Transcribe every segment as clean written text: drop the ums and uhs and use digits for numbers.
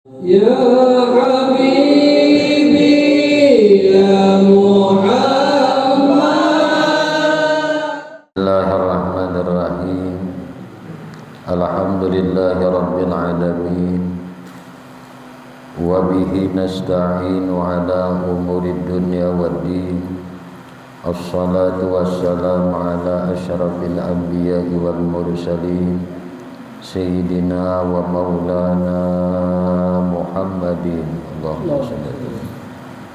Ya Habibi ya Muhammad. Bismillahirrahmanirrahim. Alhamdulillahi rabbil alamin. Wa bihi nasta'inu ala umurid dunya waddin. Assalatu wassalamu ala asyrafil anbiya'i wal mursalin Sayyidina wa maulana Muhammadin Allahumma salli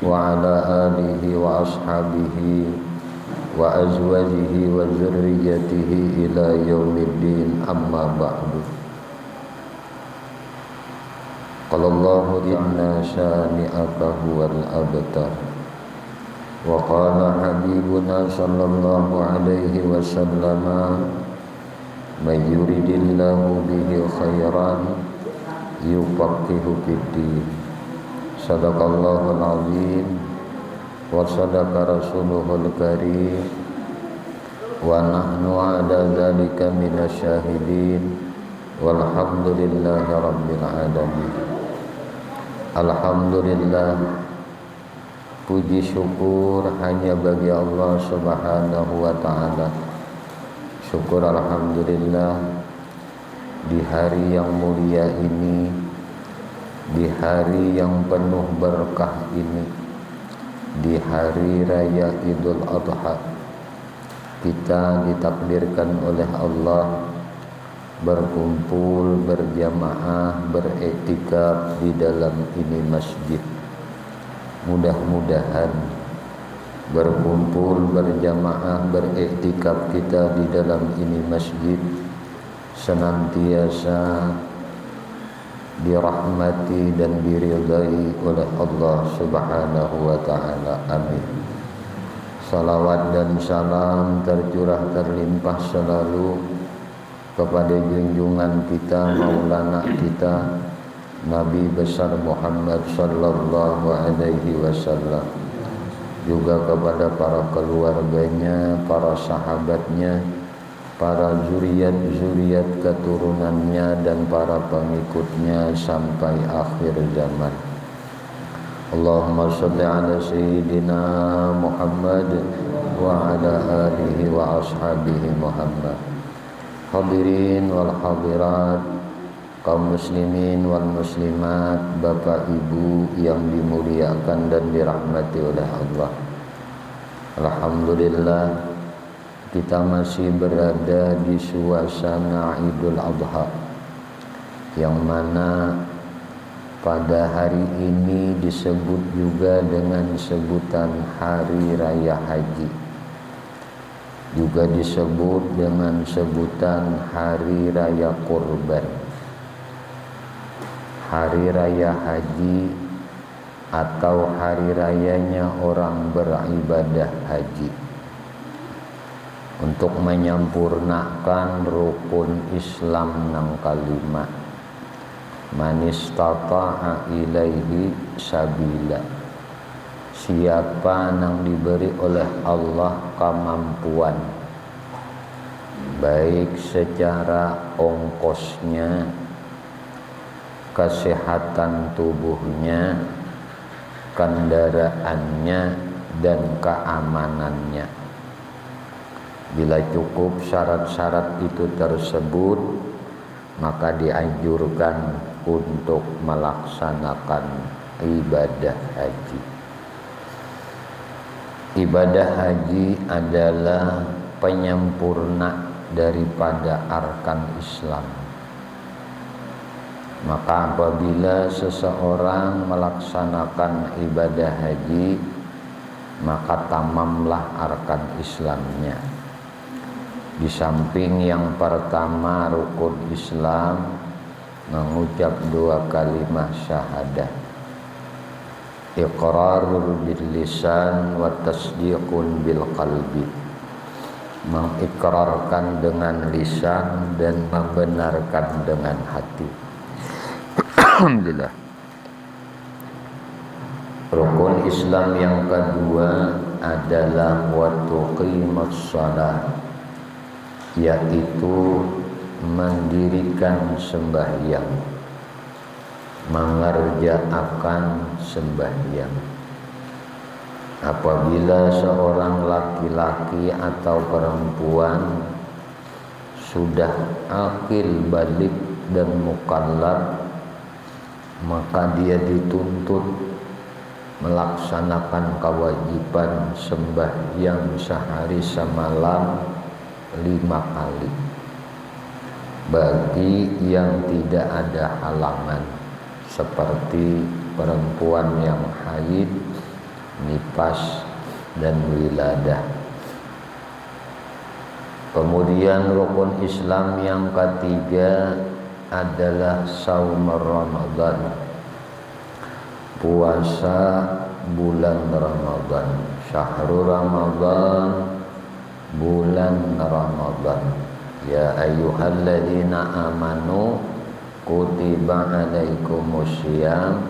wa ala alihi wa ashabihi wa azwajihi wa dzurriyyatihi ila yaumiddin amma ba'du. Qala Allahu inna syani'aka huwal abtar. Wa qala habibuna sallallahu alaihi wasallam may yuridillahu bihi khairan yufaqihu fid-din. Sadaqallahul azim wa sadaqa rasuluhul karim wa nahnu ala dzalika minasyahidin walhamdulillahi rabbil alamin. Alhamdulillah, puji syukur hanya bagi Allah Subhanahu wa taala. Syukur alhamdulillah di hari yang mulia ini, di hari yang penuh berkah ini, di hari raya Idul Adha, kita ditakdirkan oleh Allah berkumpul berjamaah beriktikaf di dalam ini masjid. Mudah-mudahan berkumpul berjamaah beriktikaf kita di dalam ini masjid senantiasa dirahmati dan diridai oleh Allah Subhanahu wa taala. Amin. Salawat dan salam tercurah terlimpah selalu kepada junjungan kita, maulana kita, Nabi besar Muhammad sallallahu alaihi wasallam, juga kepada para keluarganya, para sahabatnya, para zuriat-zuriat keturunannya dan para pengikutnya sampai akhir zaman. Allahumma shalli ala sayyidina Muhammad wa ala alihi wa ashabihi Muhammad. Hadirin wal hadirat, kaum muslimin wal muslimat, bapak ibu yang dimuliakan dan dirahmati oleh Allah. Alhamdulillah, kita masih berada di suasana Idul Adha, yang mana pada hari ini disebut juga dengan sebutan Hari Raya Haji, juga disebut dengan sebutan Hari Raya Kurban. Hari Raya Haji atau hari rayanya orang beribadah haji, untuk menyempurnakan rukun Islam nang kalima, manistata'a ilaihi sabila, siapa nang diberi oleh Allah kemampuan baik secara ongkosnya, kesehatan tubuhnya, kendaraannya, dan keamanannya. Bila cukup syarat-syarat itu tersebut, maka dianjurkan untuk melaksanakan ibadah haji. Ibadah haji adalah penyempurna daripada arkan Islam. Maka apabila seseorang melaksanakan ibadah haji, maka tamamlah arkan Islamnya. Di samping yang pertama rukun Islam, mengucap dua kalimat syahadah, iqrarul bil lisan wa tasdiqun bil qalbi, mengikrarkan dengan lisan dan membenarkan dengan hati. Alhamdulillah. Rukun Islam yang kedua adalah wa tuqimus shalah, yaitu mendirikan sembahyang. mengerjakan sembahyang. Apabila seorang laki-laki atau perempuan sudah akil balik dan mukallaf, maka dia dituntut melaksanakan kewajiban sembahyang sehari semalam 5 kali bagi yang tidak ada halangan seperti perempuan yang haid, nifas, dan wiladah. Kemudian rukun Islam yang ketiga adalah saum Ramadan, puasa bulan Ramadan. Syahrul Ramadan, bulan Ramadan. Ya ayyuhalladzina amanu kutiba alaikumusiyam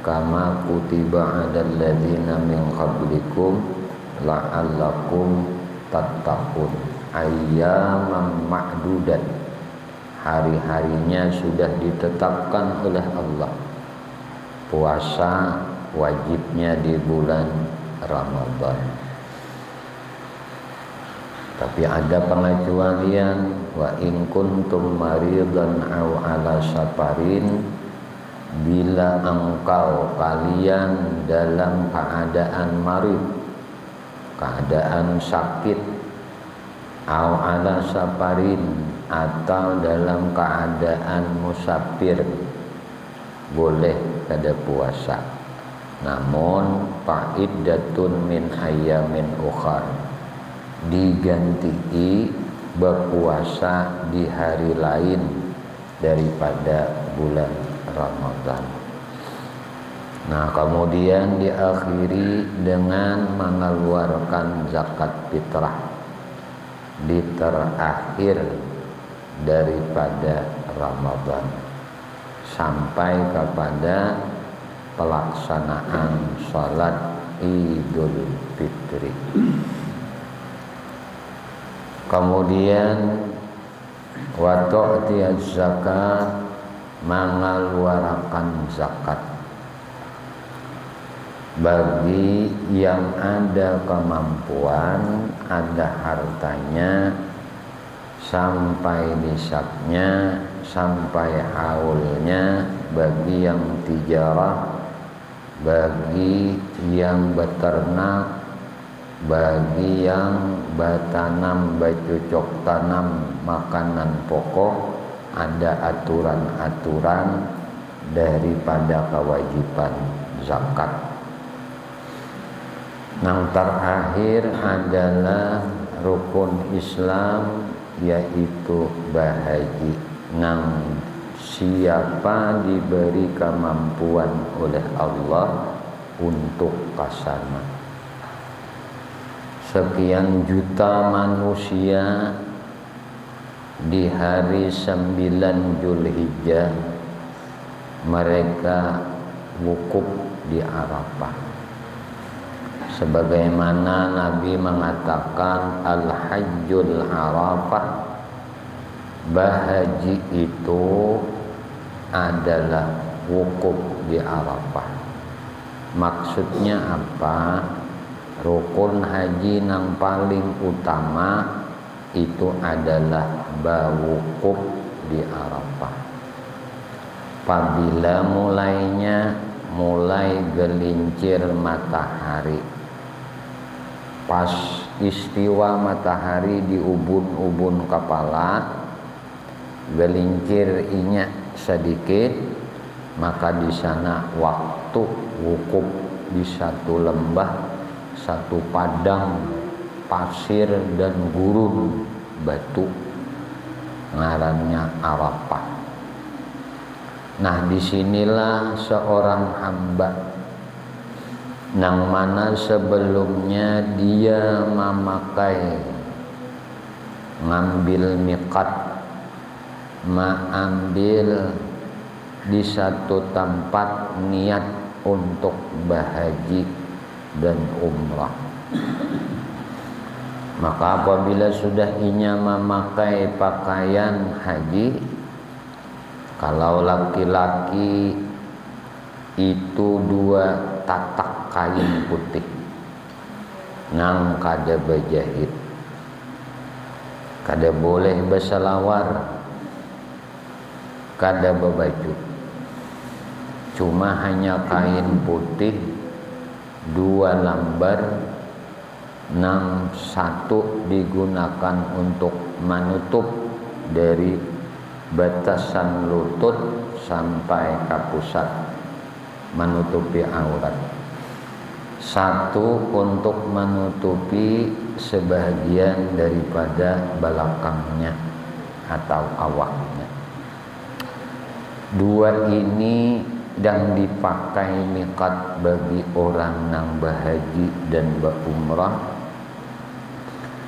kama kutiba alal ladzina min qablikum la'allakum tattaqun. Ayyaman ma'dudat, hari-harinya sudah ditetapkan oleh Allah. Puasa wajibnya di bulan Ramadan. Tapi ada pengecualian, wa in kuntum maridan aw ala safarin, bila engkau kalian dalam keadaan marid, keadaan sakit, aw ala safarin, atau dalam keadaan musafir, boleh kada puasa. Namun fa'iddatun min ayyamin ukhar, diganti berpuasa di hari lain daripada bulan Ramadan. Nah, kemudian diakhiri dengan mengeluarkan zakat fitrah di terakhir daripada Ramadan sampai kepada pelaksanaan salat Idul Fitri. Kemudian wa tu'tiyaz zakat, mengeluarkan zakat bagi yang ada kemampuan, ada hartanya sampai nisabnya, sampai haulnya, bagi yang tijarah, bagi yang beternak, bagi yang bertanam, bercocok tanam makanan pokok, ada aturan-aturan daripada kewajiban zakat. Yang terakhir adalah rukun Islam, yaitu bahaji. Nang siapa diberi kemampuan oleh Allah untuk kasana. Sekian juta manusia di hari 9 Zulhijjah mereka wukuf di Arafah. Sebagaimana Nabi mengatakan al-hajjul Arafah, bahaji itu adalah wukuf di Arafah. Maksudnya apa? Rukun haji yang paling utama itu adalah bawukuf di Arafah. Apabila mulai gelincir matahari, pas istiwa matahari di ubun-ubun kepala, gelincir inya sedikit, maka di sana waktu wukuf di satu lembah, satu padang pasir dan gurun batu, ngarannya Arafah. Nah, disinilah seorang hamba nang mana sebelumnya dia memakai ngambil miqat, mengambil di satu tempat niat untuk berhaji dan umrah. Maka apabila sudah inya memakai pakaian haji, kalau laki-laki itu 2 tatak kain putih nang kada bejahit, kada boleh berselawar, kada bebaju, cuma hanya kain putih 2 lembar, nang satu digunakan untuk menutup dari batasan lutut sampai ke pusat, menutupi aurat. Satu untuk menutupi sebagian daripada belakangnya atau awaknya. 2 ini dan dipakai miqat bagi orang nang berhaji dan berumrah.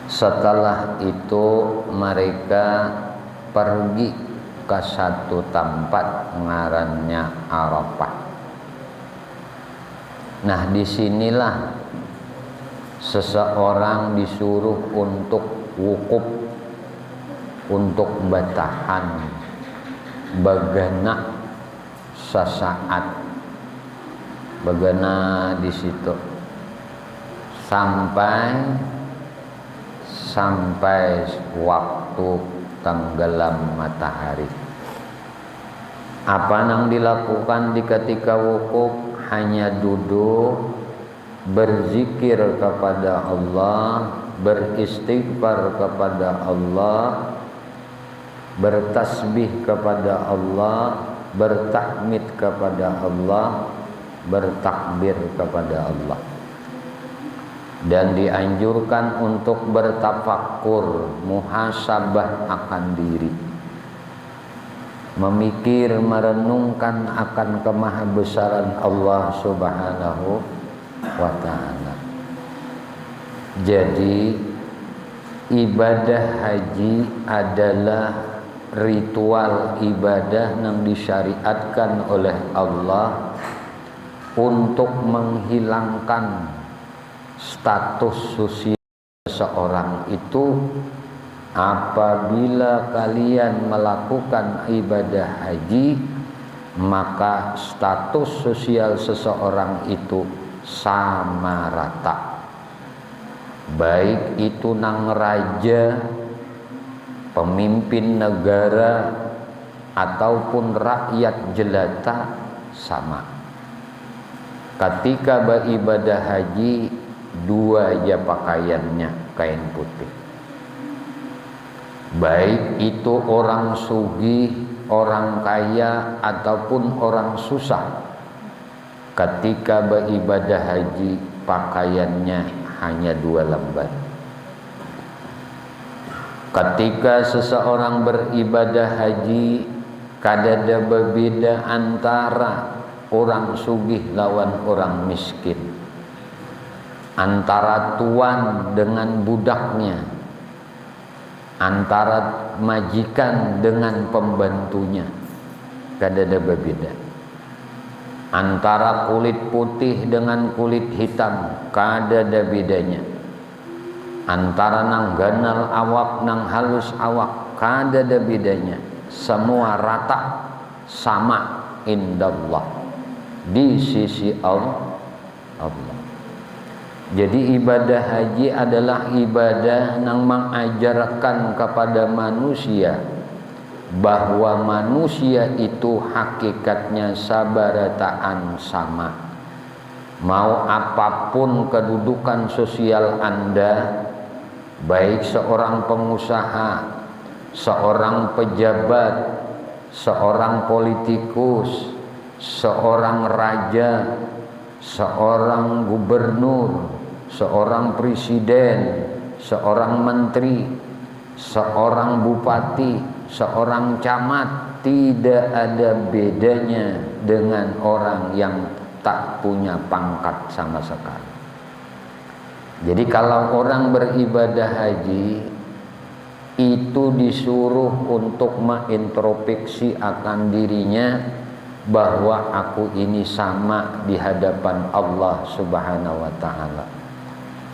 Setelah itu mereka pergi ke satu tempat ngarannya Arafah. Nah, disinilah seseorang disuruh untuk wukuf, untuk bertahan begenap sesaat, begenap di situ sampai waktu tenggelam matahari. Apa yang dilakukan di ketika wukuf? Hanya duduk, berzikir kepada Allah, beristighfar kepada Allah, bertasbih kepada Allah, bertahmid kepada Allah, bertakbir kepada Allah. Dan dianjurkan untuk bertafakkur, muhasabah akan diri, memikir, merenungkan akan kemahabesaran Allah Subhanahu wa ta'ala. Jadi ibadah haji adalah ritual ibadah yang disyariatkan oleh Allah untuk menghilangkan status sosial seseorang itu. Apabila kalian melakukan ibadah haji, maka status sosial seseorang itu sama rata, baik itu nang raja, pemimpin negara, ataupun rakyat jelata, sama. Ketika beribadah haji, 2 aja pakaiannya, kain putih. Baik itu orang sugih, orang kaya, ataupun orang susah, ketika beribadah haji pakaiannya hanya 2 lembar. Ketika seseorang beribadah haji, kadada berbeda antara orang sugih lawan orang miskin, antara tuan dengan budaknya, antara majikan dengan pembantunya, kadada berbeda. Antara kulit putih dengan kulit hitam, kadada bedanya. Antara nang ganal awak nang halus awak, kadada bedanya. Semua rata, sama indallah, di sisi Allah. Jadi ibadah haji adalah ibadah yang mengajarkan kepada manusia bahwa manusia itu hakikatnya sabarataan sama. Mau apapun kedudukan sosial Anda, baik seorang pengusaha, seorang pejabat, seorang politikus, seorang raja, seorang gubernur, seorang presiden, seorang menteri, seorang bupati, seorang camat, tidak ada bedanya dengan orang yang tak punya pangkat sama sekali. Jadi kalau orang beribadah haji itu disuruh untuk mengintrospeksi akan dirinya bahwa aku ini sama di hadapan Allah Subhanahu wa ta'ala.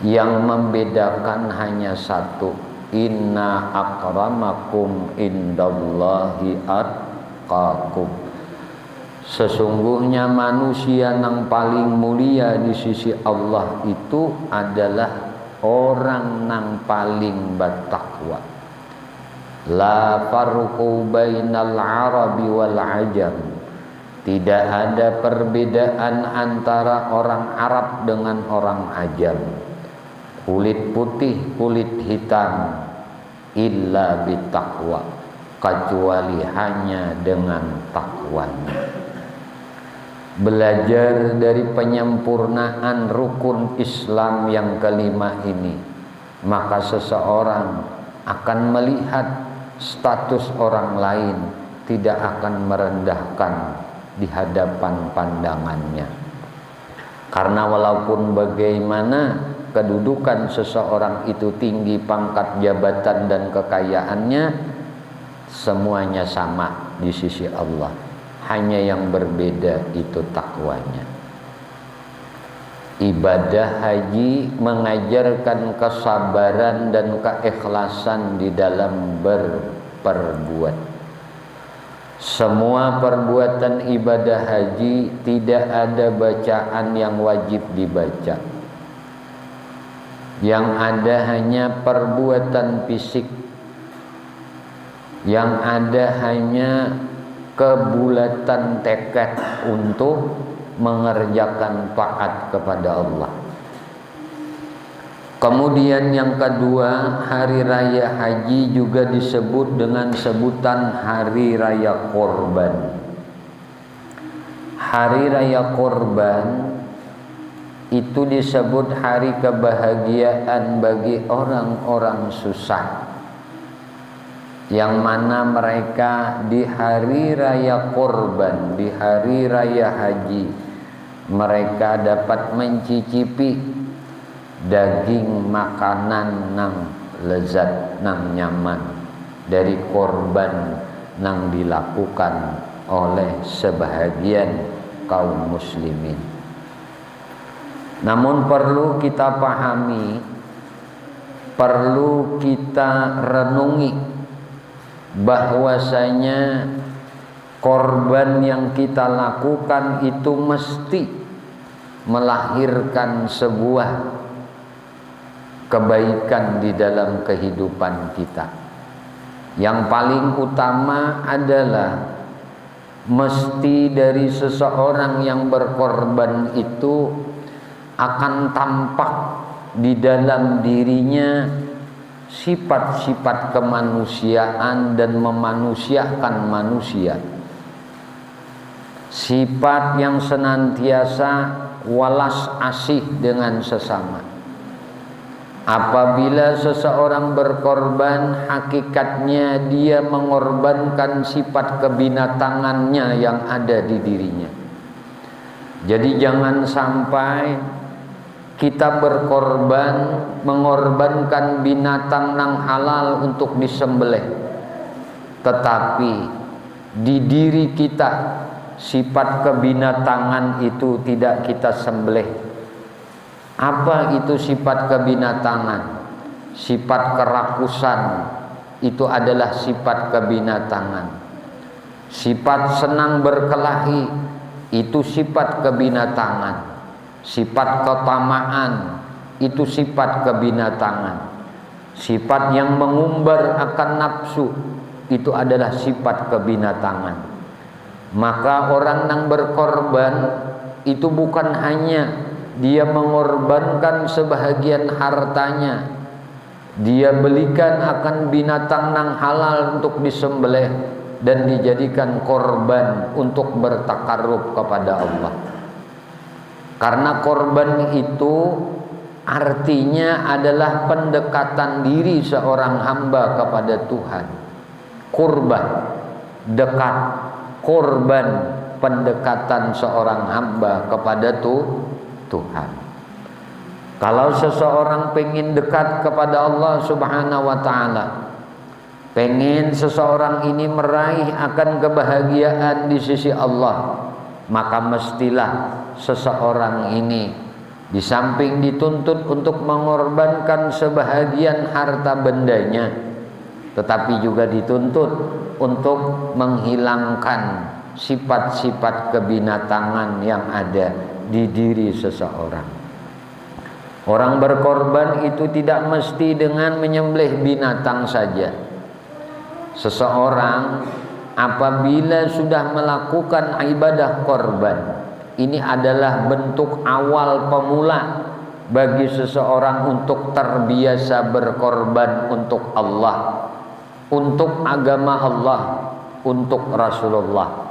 Yang membedakan hanya satu, inna akramakum indallahi atqakum. Sesungguhnya manusia yang paling mulia di sisi Allah itu adalah orang yang paling bertakwa. La farqu bainal arabi wal ajam. Tidak ada perbedaan antara orang Arab dengan orang ajam. Kulit putih, kulit hitam, illa bitaqwa, kecuali hanya dengan takwanya. Belajar dari penyempurnaan rukun Islam yang kelima ini, maka seseorang akan melihat status orang lain tidak akan merendahkan di hadapan pandangannya. Karena walaupun bagaimana kedudukan seseorang itu tinggi, pangkat jabatan dan kekayaannya, semuanya sama di sisi Allah. Hanya yang berbeda itu takwanya. Ibadah haji mengajarkan kesabaran dan keikhlasan di dalam berperbuat. Semua perbuatan ibadah haji tidak ada bacaan yang wajib dibaca. Yang ada hanya perbuatan fisik. Yang ada hanya kebulatan tekad untuk mengerjakan taat kepada Allah. Kemudian yang kedua, hari raya haji juga disebut dengan sebutan hari raya korban. Hari raya korban itu disebut hari kebahagiaan bagi orang-orang susah, yang mana mereka di hari raya korban, di hari raya haji, mereka dapat mencicipi daging makanan nang lezat, nang nyaman dari korban nang dilakukan oleh sebahagian kaum muslimin. Namun perlu kita pahami, perlu kita renungi bahwasanya korban yang kita lakukan itu mesti melahirkan sebuah kebaikan di dalam kehidupan kita. Yang paling utama adalah mesti dari seseorang yang berkorban itu akan tampak di dalam dirinya sifat-sifat kemanusiaan dan memanusiakan manusia. Sifat yang senantiasa walas asih dengan sesama. Apabila seseorang berkorban, hakikatnya dia mengorbankan sifat kebinatangannya yang ada di dirinya. Jadi jangan sampai kita berkorban, mengorbankan binatang nang halal untuk disembelih, tetapi di diri kita sifat kebinatangan itu tidak kita sembelih. Apa itu sifat kebinatangan? Sifat kerakusan itu adalah sifat kebinatangan. Sifat senang berkelahi itu sifat kebinatangan. Sifat ketamaan itu sifat kebinatangan. Sifat yang mengumbar akan nafsu itu adalah sifat kebinatangan. Maka orang yang berkorban itu bukan hanya dia mengorbankan sebahagian hartanya, dia belikan akan binatang yang halal untuk disembelih dan dijadikan korban untuk bertakarrub kepada Allah. Karena korban itu artinya adalah pendekatan diri seorang hamba kepada Tuhan. Kurban, dekat. Korban, pendekatan seorang hamba kepada Tuhan. Kalau seseorang pengen dekat kepada Allah Subhanahu wa ta'ala, pengen seseorang ini meraih akan kebahagiaan di sisi Allah, maka mestilah seseorang ini di samping dituntut untuk mengorbankan sebahagian harta bendanya, tetapi juga dituntut untuk menghilangkan sifat-sifat kebinatangan yang ada di diri seseorang. Orang berkorban itu tidak mesti dengan menyembelih binatang saja. Seseorang apabila sudah melakukan ibadah korban, ini adalah bentuk awal pemula bagi seseorang untuk terbiasa berkorban untuk Allah, untuk agama Allah, untuk Rasulullah.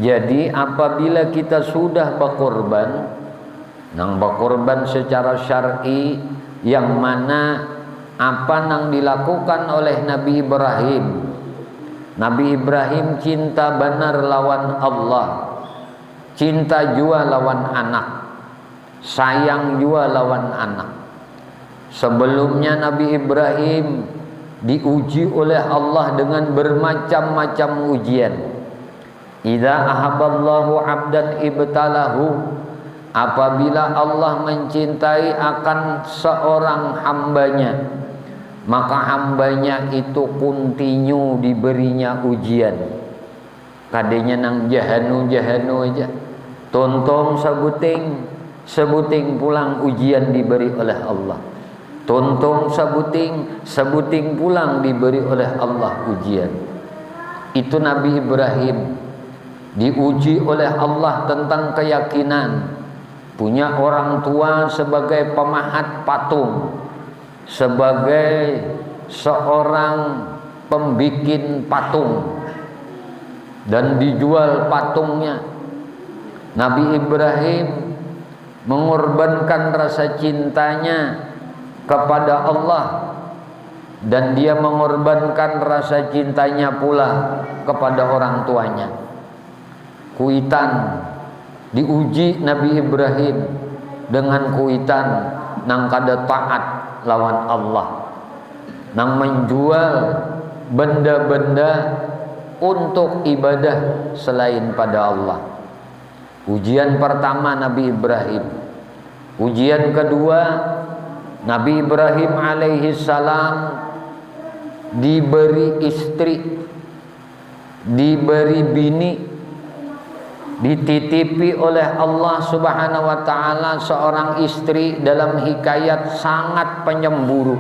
Jadi apabila kita sudah berkorban, nang berkorban secara syar'i, yang mana apa nang dilakukan oleh Nabi Ibrahim. Nabi Ibrahim cinta benar lawan Allah, cinta jua lawan anak, sayang jua lawan anak. Sebelumnya Nabi Ibrahim diuji oleh Allah dengan bermacam-macam ujian. Idza ahabballahu 'abdan ibtalahu, apabila Allah mencintai akan seorang hambanya, maka hambanya itu kontinu diberinya ujian. Kadenya nang jahanu aja, tontong sebuting pulang ujian diberi oleh Allah. Tontong sebuting pulang diberi oleh Allah ujian. Itu Nabi Ibrahim diuji oleh Allah tentang keyakinan, punya orang tua sebagai pemahat patung, sebagai seorang pembikin patung, dan dijual patungnya. Nabi Ibrahim mengorbankan rasa cintanya kepada Allah, dan dia mengorbankan rasa cintanya pula kepada orang tuanya. Kuitan diuji Nabi Ibrahim dengan kuitan nang kada taat lawan Allah, nang menjual benda-benda untuk ibadah selain pada Allah. Ujian pertama Nabi Ibrahim. Ujian kedua, Nabi Ibrahim alaihi salam diberi istri, diberi bini, dititipi oleh Allah Subhanahu wa taala seorang istri dalam hikayat sangat penyemburu,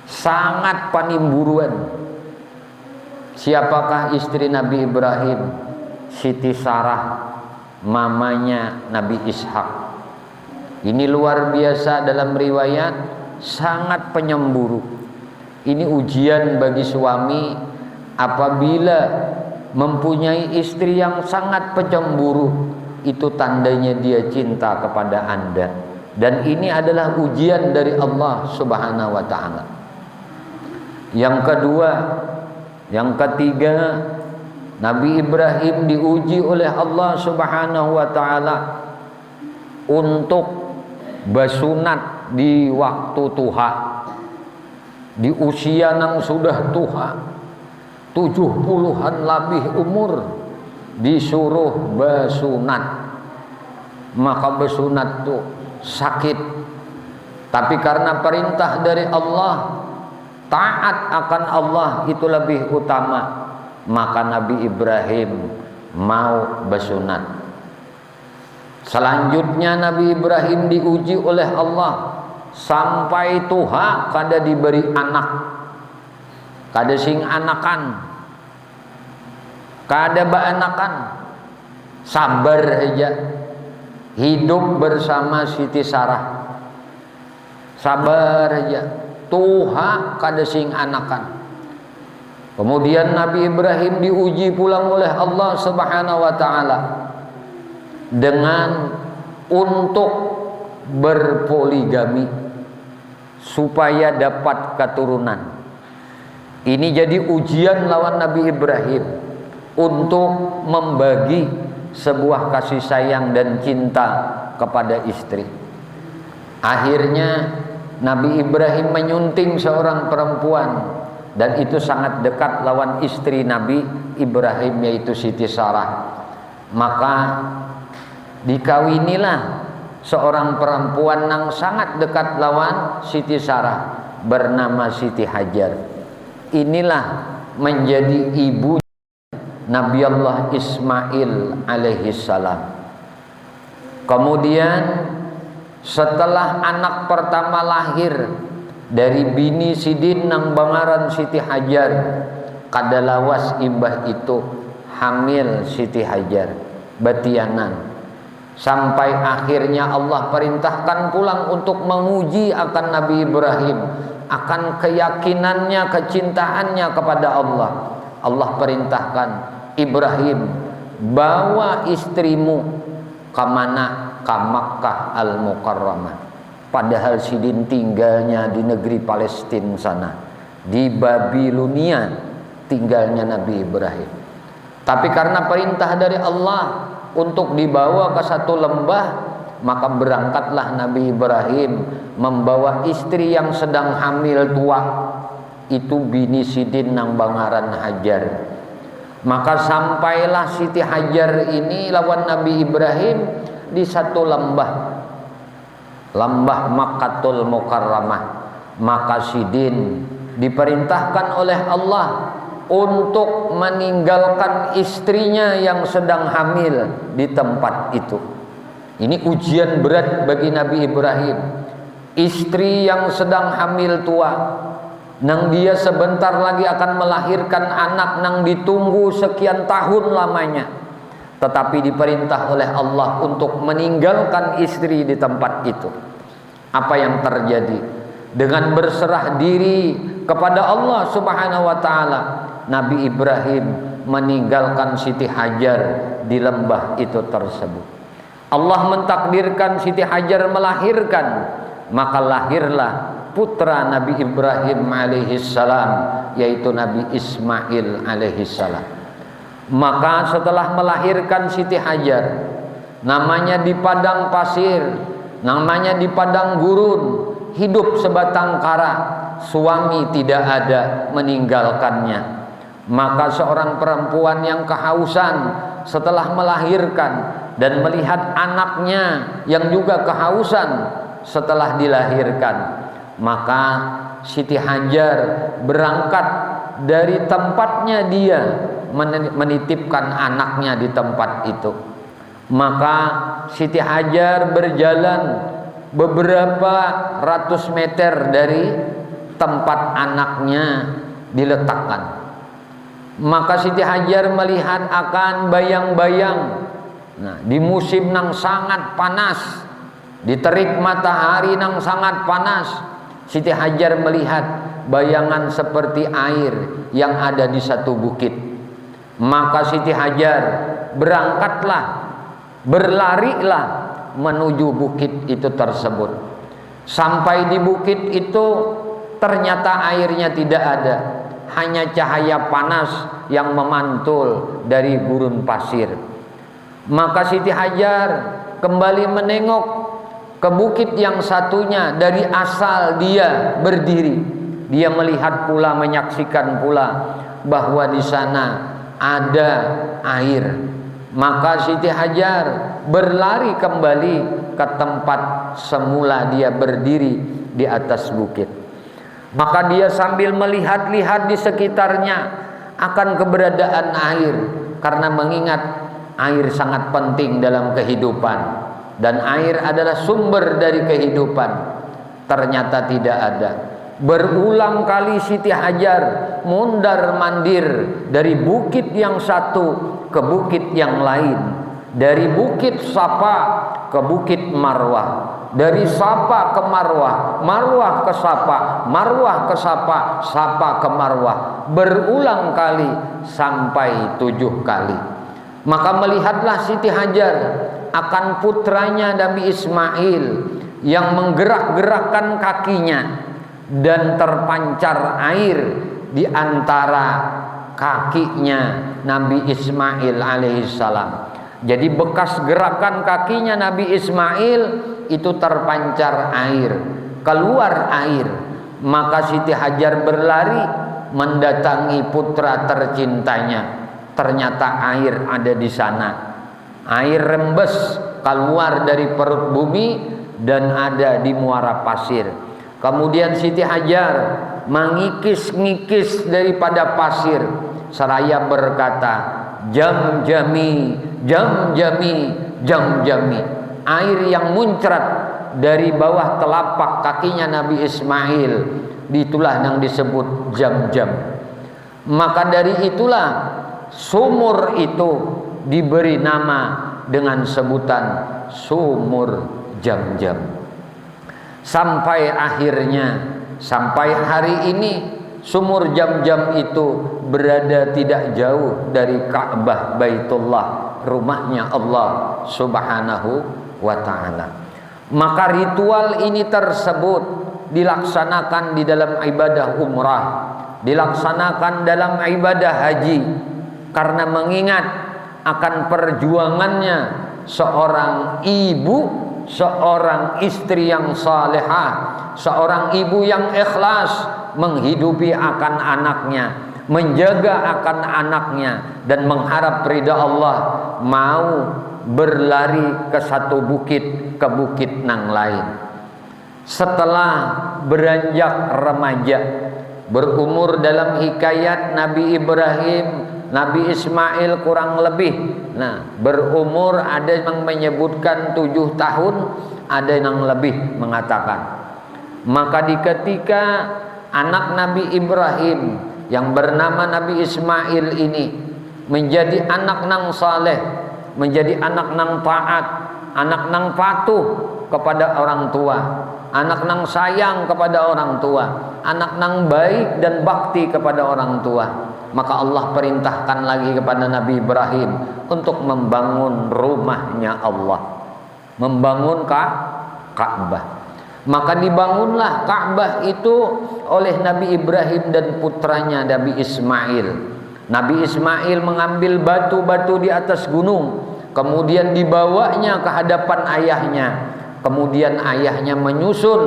sangat panimburuan. Siapakah istri Nabi Ibrahim? Siti Sarah, mamanya Nabi Ishak. Ini luar biasa dalam riwayat, sangat penyemburu. Ini ujian bagi suami apabila mempunyai istri yang sangat pencemburu. Itu tandanya dia cinta kepada Anda, dan ini adalah ujian dari Allah Subhanahu wa taala. Yang kedua, yang ketiga, Nabi Ibrahim diuji oleh Allah Subhanahu wa taala untuk basunat di waktu tuha, di usia nang sudah tuha, 70-an lebih umur, disuruh basunat. Maka basunat itu sakit, tapi karena perintah dari Allah, taat akan Allah itu lebih utama, maka Nabi Ibrahim mau basunat. Selanjutnya Nabi Ibrahim diuji oleh Allah sampai tuha kada diberi anak, kada sing anakan, kada baanakan, sabar aja hidup bersama Siti Sarah, sabar aja, tuha kada sing anakan. Kemudian Nabi Ibrahim diuji pulang oleh Allah Subhanahu wa taala dengan untuk berpoligami supaya dapat keturunan. Ini jadi ujian lawan Nabi Ibrahim untuk membagi sebuah kasih sayang dan cinta kepada istri. Akhirnya Nabi Ibrahim menyunting seorang perempuan, dan itu sangat dekat lawan istri Nabi Ibrahim, yaitu Siti Sarah. Maka dikawinilah seorang perempuan yang sangat dekat lawan Siti Sarah, bernama Siti Hajar. Inilah menjadi ibu Nabi Allah Ismail alaihi salam. Kemudian setelah anak pertama lahir dari bini Sidin nang bangaran Siti Hajar, kadalawas imbah itu hamil Siti Hajar batianan, sampai akhirnya Allah perintahkan pulang untuk menguji akan Nabi Ibrahim, akan keyakinannya, kecintaannya kepada Allah. Allah perintahkan, Ibrahim, bawa istrimu kemana? Ke Makkah Al-Mukarramah. Padahal Sidin tinggalnya di negeri Palestina sana, di Babilonia tinggalnya Nabi Ibrahim. Tapi karena perintah dari Allah untuk dibawa ke satu lembah, maka berangkatlah Nabi Ibrahim membawa istri yang sedang hamil tua, itu bini Sidin nang bangaran Hajar. Maka sampailah Siti Hajar ini lawan Nabi Ibrahim di satu lembah Makkatul Mukarramah. Maka Sidin diperintahkan oleh Allah untuk meninggalkan istrinya yang sedang hamil di tempat itu. Ini ujian berat bagi Nabi Ibrahim. Istri yang sedang hamil tua, nang dia sebentar lagi akan melahirkan anak nang ditunggu sekian tahun lamanya, tetapi diperintah oleh Allah untuk meninggalkan istri di tempat itu. Apa yang terjadi? Dengan berserah diri kepada Allah Subhanahu wa taala, Nabi Ibrahim meninggalkan Siti Hajar di lembah itu tersebut. Allah mentakdirkan Siti Hajar melahirkan, maka lahirlah putra Nabi Ibrahim alaihissalam, yaitu Nabi Ismail alaihissalam. Maka setelah melahirkan Siti Hajar, namanya di padang pasir, namanya di padang gurun, hidup sebatang kara, suami tidak ada, meninggalkannya. Maka seorang perempuan yang kehausan setelah melahirkan dan melihat anaknya yang juga kehausan setelah dilahirkan, maka Siti Hajar berangkat dari tempatnya dia menitipkan anaknya di tempat itu. Maka Siti Hajar berjalan beberapa ratus meter dari tempat anaknya diletakkan. Maka Siti Hajar melihat akan bayang-bayang. Nah, di musim nang sangat panas, di terik matahari nang sangat panas, Siti Hajar melihat bayangan seperti air yang ada di satu bukit. Maka Siti Hajar berangkatlah, berlarilah menuju bukit itu tersebut. Sampai di bukit itu ternyata airnya tidak ada, hanya cahaya panas yang memantul dari gurun pasir. Maka Siti Hajar kembali menengok ke bukit yang satunya dari asal dia berdiri. Dia melihat pula, menyaksikan pula bahwa di sana ada air. Maka Siti Hajar berlari kembali ke tempat semula dia berdiri di atas bukit. Maka dia sambil melihat-lihat di sekitarnya akan keberadaan air, karena mengingat air sangat penting dalam kehidupan dan air adalah sumber dari kehidupan. Ternyata tidak ada. Berulang kali Siti Hajar mondar-mandir dari bukit yang satu ke bukit yang lain, dari bukit Safa ke bukit Marwah, dari Safa ke Marwah, Marwah ke Safa, Marwah ke Safa, Safa ke Marwah, berulang kali sampai 7 kali. Maka melihatlah Siti Hajar akan putranya Nabi Ismail yang menggerak-gerakkan kakinya dan terpancar air di antara kakinya Nabi Ismail alaihissalam. Jadi bekas gerakan kakinya Nabi Ismail itu terpancar air, keluar air. Maka Siti Hajar berlari mendatangi putra tercintanya. Ternyata air ada di sana. Air rembes keluar dari perut bumi dan ada di muara pasir. Kemudian Siti Hajar mengikis-ngikis daripada pasir seraya berkata, Jamjami, jamjami, jamjami. Air yang muncrat dari bawah telapak kakinya Nabi Ismail, itulah yang disebut Jam-jam. Maka dari itulah sumur itu diberi nama dengan sebutan sumur Jam-jam. Sampai akhirnya, sampai hari ini sumur Jam-jam itu berada tidak jauh dari Ka'bah Baitullah, rumahnya Allah Subhanahu wa ta'ala. Maka ritual ini tersebut dilaksanakan di dalam ibadah umrah, dilaksanakan dalam ibadah haji, karena mengingat akan perjuangannya seorang ibu, seorang istri yang salehah, seorang ibu yang ikhlas menghidupi akan anaknya, menjaga akan anaknya, dan mengharap ridha Allah, mau berlari ke satu bukit ke bukit nang lain. Setelah beranjak remaja, berumur dalam hikayat Nabi Ibrahim, Nabi Ismail kurang lebih, berumur ada yang menyebutkan 7 tahun, ada yang lebih mengatakan. Maka di ketika anak Nabi Ibrahim yang bernama Nabi Ismail ini menjadi anak nang saleh, menjadi anak nang taat, anak nang patuh kepada orang tua, anak nang sayang kepada orang tua, anak nang baik dan bakti kepada orang tua, maka Allah perintahkan lagi kepada Nabi Ibrahim untuk membangun rumahnya Allah, membangun Ka'bah. Maka dibangunlah Ka'bah itu oleh Nabi Ibrahim dan putranya Nabi Ismail. Nabi Ismail mengambil batu-batu di atas gunung, kemudian dibawanya ke hadapan ayahnya. Kemudian ayahnya menyusun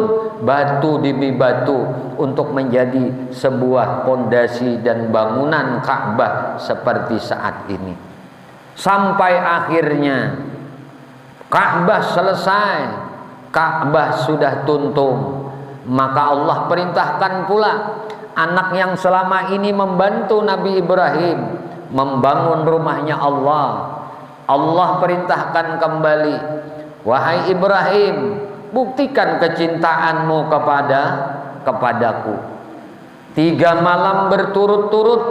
batu demi batu untuk menjadi sebuah pondasi dan bangunan Ka'bah seperti saat ini. Sampai akhirnya Ka'bah selesai, Ka'bah sudah tuntung, maka Allah perintahkan pula anak yang selama ini membantu Nabi Ibrahim membangun rumahnya Allah. Allah perintahkan kembali, wahai Ibrahim, buktikan kecintaanmu kepadaku. 3 malam berturut-turut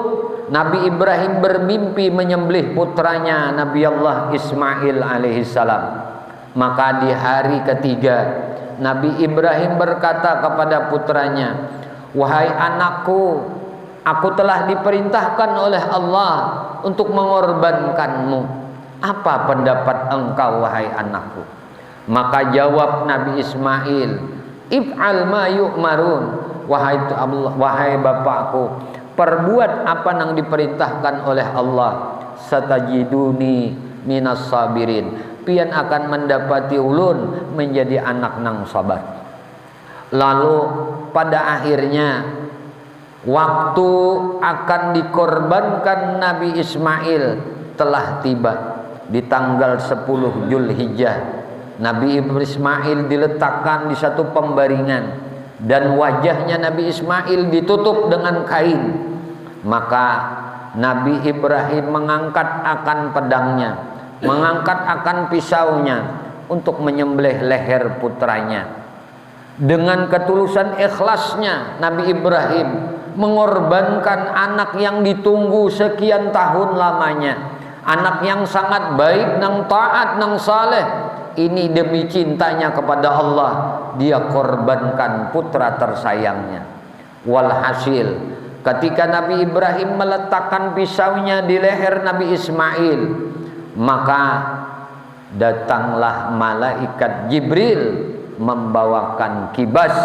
Nabi Ibrahim bermimpi menyembelih putranya Nabi Allah Ismail alaihissalam. Maka di hari ketiga Nabi Ibrahim berkata kepada putranya, wahai anakku, aku telah diperintahkan oleh Allah untuk mengorbankanmu. Apa pendapat engkau wahai anakku? Maka jawab Nabi Ismail, if'al ma yu'marun, wahai bapakku, perbuat apa yang diperintahkan oleh Allah, satajiduni minas sabirin, pian akan mendapati ulun menjadi anak nang sabar. Lalu pada akhirnya waktu akan dikorbankan Nabi Ismail telah tiba. Di tanggal 10 Zulhijjah Nabi Ismail diletakkan di satu pembaringan dan wajahnya Nabi Ismail ditutup dengan kain. Maka Nabi Ibrahim mengangkat akan pedangnya, mengangkat akan pisaunya untuk menyembelih leher putranya. Dengan ketulusan ikhlasnya Nabi Ibrahim mengorbankan anak yang ditunggu sekian tahun lamanya, anak yang sangat baik, nang taat, nang saleh. Ini demi cintanya kepada Allah, dia korbankan putra tersayangnya. Walhasil, ketika Nabi Ibrahim meletakkan pisaunya di leher Nabi Ismail, maka datanglah malaikat Jibril membawakan kibas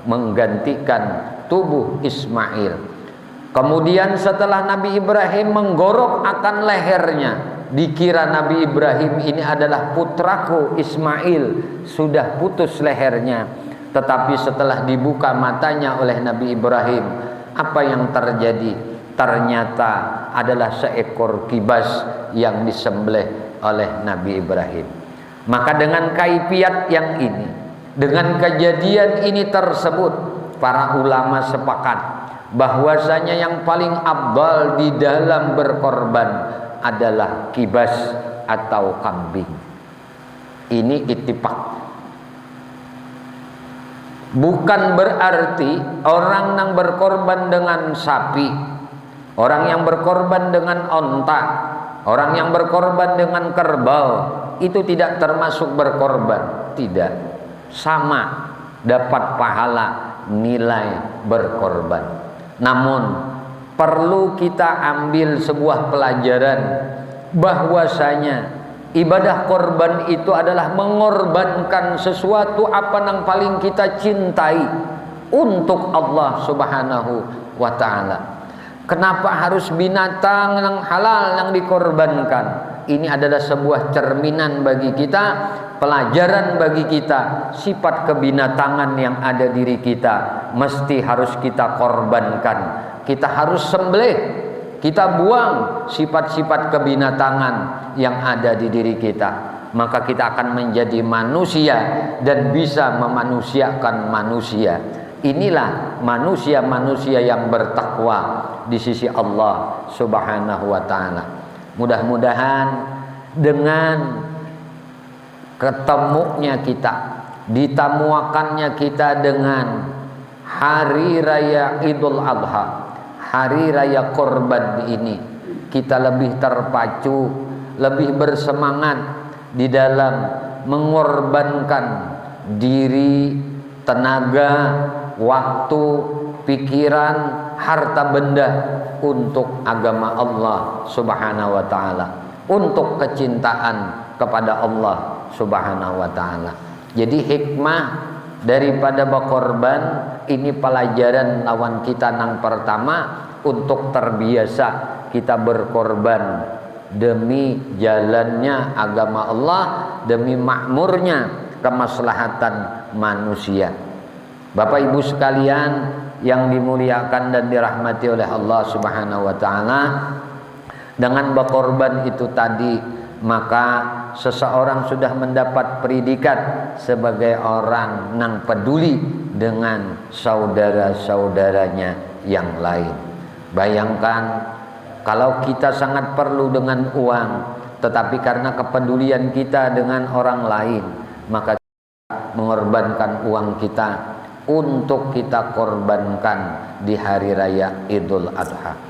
menggantikan tubuh Ismail. Kemudian setelah Nabi Ibrahim menggorok akan lehernya, dikira Nabi Ibrahim ini adalah putraku Ismail, sudah putus lehernya. Tetapi setelah dibuka matanya oleh Nabi Ibrahim, apa yang terjadi? Ternyata adalah seekor kibas yang disembelih oleh Nabi Ibrahim. Maka dengan kaifiat yang ini, dengan kejadian ini tersebut, para ulama sepakat bahwasanya yang paling afdal di dalam berkorban adalah kibas atau kambing. Ini ittifaq. Bukan berarti orang yang berkorban dengan sapi, orang yang berkorban dengan onta, orang yang berkorban dengan kerbau itu tidak termasuk berkorban. Tidak, sama dapat pahala nilai berkorban. Namun perlu kita ambil sebuah pelajaran bahwasanya ibadah korban itu adalah mengorbankan sesuatu apa yang paling kita cintai untuk Allah Subhanahu wa ta'ala. Kenapa harus binatang yang halal yang dikorbankan? Ini adalah sebuah cerminan bagi kita, pelajaran bagi kita. Sifat kebinatangan yang ada diri kita mesti harus kita korbankan. Kita harus sembelih, kita buang sifat-sifat kebinatangan yang ada di diri kita. Maka kita akan menjadi manusia dan bisa memanusiakan manusia. Inilah manusia-manusia yang bertakwa di sisi Allah Subhanahu wa ta'ala. Mudah-mudahan dengan ketemunya kita, ditamuakannya kita dengan hari raya Idul Adha, hari raya korban ini, kita lebih terpacu, lebih bersemangat di dalam mengorbankan diri, tenaga, waktu, pikiran, harta benda untuk agama Allah Subhanahu wa ta'ala, untuk kecintaan kepada Allah Subhanahu wa ta'ala. Jadi hikmah daripada berkorban ini pelajaran lawan kita yang pertama, untuk terbiasa kita berkorban demi jalannya agama Allah, demi makmurnya kemaslahatan manusia. Bapak Ibu sekalian yang dimuliakan dan dirahmati oleh Allah Subhanahu wa ta'ala, dengan berkorban itu tadi maka seseorang sudah mendapat predikat sebagai orang yang peduli dengan saudara-saudaranya yang lain. Bayangkan kalau kita sangat perlu dengan uang, tetapi karena kepedulian kita dengan orang lain, maka kita mengorbankan uang kita untuk kita korbankan di hari raya Idul Adha.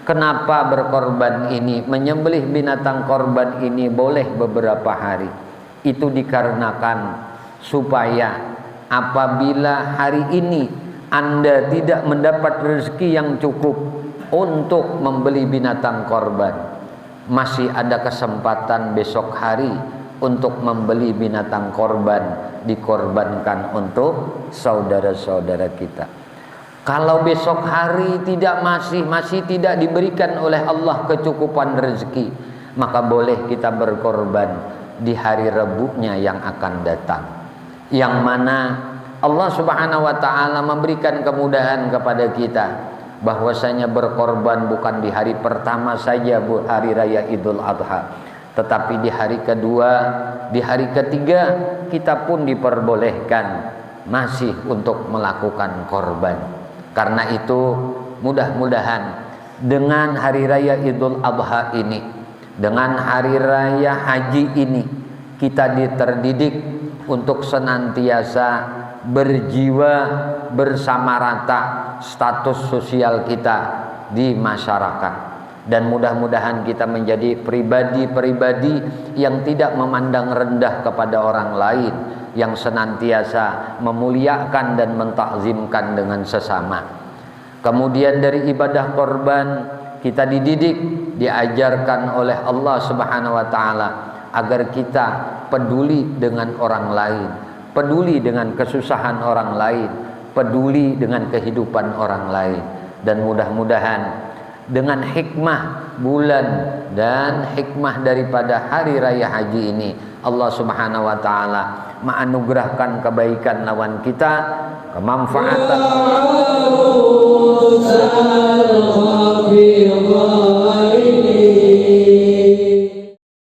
Kenapa berkorban ini, menyembelih binatang korban ini boleh beberapa hari? Itu dikarenakan supaya apabila hari ini Anda tidak mendapat rezeki yang cukup untuk membeli binatang korban, masih ada kesempatan besok hari untuk membeli binatang korban, dikorbankan untuk saudara-saudara kita. Kalau besok hari masih tidak diberikan oleh Allah kecukupan rezeki, maka boleh kita berkorban di hari Rebunya yang akan datang, yang mana Allah Subhanahu wa ta'ala memberikan kemudahan kepada kita bahwasanya berkorban bukan di hari pertama saja hari raya Idul Adha, tetapi di hari kedua, di hari ketiga kita pun diperbolehkan masih untuk melakukan korban. Karena itu mudah-mudahan dengan hari raya Idul Adha ini, dengan hari raya haji ini, kita terdidik untuk senantiasa berjiwa bersama rata status sosial kita di masyarakat. Dan mudah-mudahan kita menjadi pribadi-pribadi yang tidak memandang rendah kepada orang lain, yang senantiasa memuliakan dan mentakzimkan dengan sesama. Kemudian dari ibadah korban kita dididik, diajarkan oleh Allah Subhanahu wa ta'ala agar kita peduli dengan orang lain, peduli dengan kesusahan orang lain, peduli dengan kehidupan orang lain. Dan mudah-mudahan dengan hikmah bulan dan hikmah daripada hari raya haji ini, Allah Subhanahu wa ta'ala menganugerahkan kebaikan lawan kita, kemanfaatan Ya